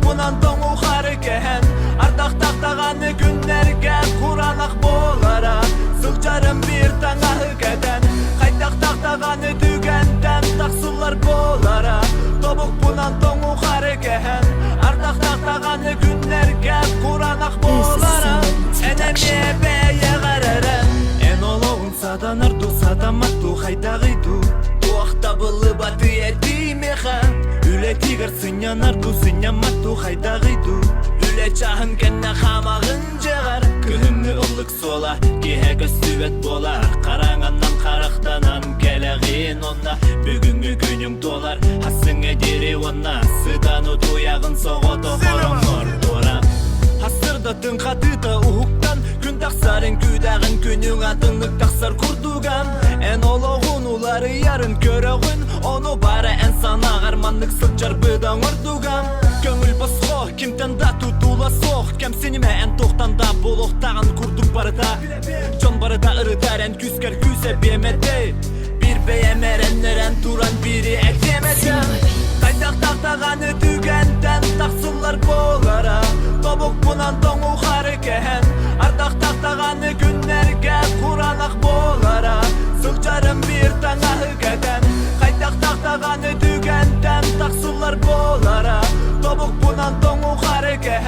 bundan toңu hareket Ardaq taqtağanı günlerge Kur'anaq bolara Sılcarım bir taŋağı geden Qaytaq taqtağanı dügenden Taqsıllar bolara Tobuk bundan toңu hareket Ardaq taqtağanı günlerge Kur'anaq bolara Eneme beye qararın En oloğun sadanar du sadamattu Haydağıydu Tuaqta bılı batı edimeğe Üle tigar sınyanar du sınyamattu Haydağıydu Üle çahın kenne xamağın jağar Günümü ıllık sola Gihe göstüvet bolar Qarağandan qaraqtanan Keleğin onna Bugünkü günüm dolar Hasın ediri onna Sıdanu duyağın soğudu Horongor dora Hasırda tın qatıda uğuktan Gün taqsarın küdağın Günün adınlık taqsar kurdugan En oloğun uları yarın köröğün Onu bara en sana qarmanlık sılcar bıdan ordugan Köngül basqo kimten da tutula soq Kemsinime en toqtan da boloqtağın kurduk barıda Con barıda ırıdar en küsker küse bemede Bir beyemerenleren duran biri eklemeden Qaytaq taqtağanı dügenden Taqsıllar bolara Tobuk bundan toңu hareket Ardaq taqtağanı günlerge Kur'anaq bolara Sılcarım bir taŋağı geden Qaytaq taqtağanı dügenden Taqsıllar bolara Tobuk bundan toңu hareket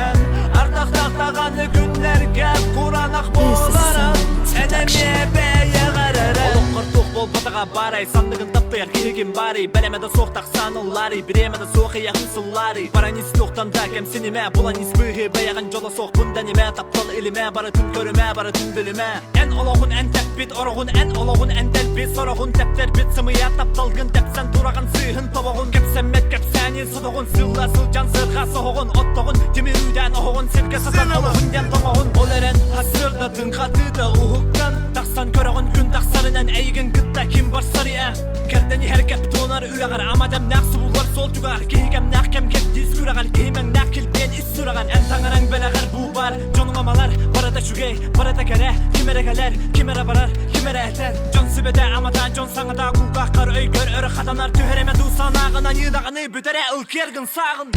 Ardaq taqtağanı günlerge Kur'anaq bolara Eneme beye qararın Oluq qırtuq bol batağa baray Sandığın taptayar kirgin bari Belemede soqtaq sanıllari Biremede soqı yaxınsıllari Baranis toqtan da kemsinime Bulan isbihi beyağın jola soq Bundan ime taptal ilime Baratın körüme baratın bilime En oloğun en tepbit Oroğun en oloğun en delbit Soroğun tepter bit Sımıya taptalgın Tepsen durağın sıyhın toboğun Kepsemmet kepseni Sıdoğun sıllar sılcan sırğa soğuğun Ottoğun timirüden oğuğun Sirke satan oloğun den toğuğun Oleren hasırda tın qatıda uğukkan Taqsan köröğün gün taqsarınan Eygin gıtta kim var sarıya Kerdeni herkep donar ülağar Amadam naqsı bular sol tügar Kehigem naqkem kep diz kürağar Kehimen naqil ben is sürağan En taŋaran belağar bu bar Jonun amalar barada şugey barada kere Kimere geler kimere barar kimere eter Jon sibede amadan jon saŋada Kulqaqar öy gör örü qadanar Tühereme du sanağına yıdağını Bütere ılk yergin sağın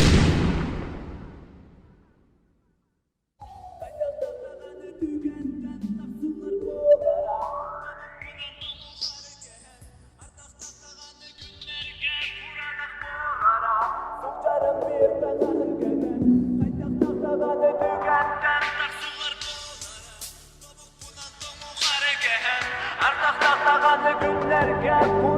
Ardaq taqtağanı günlerge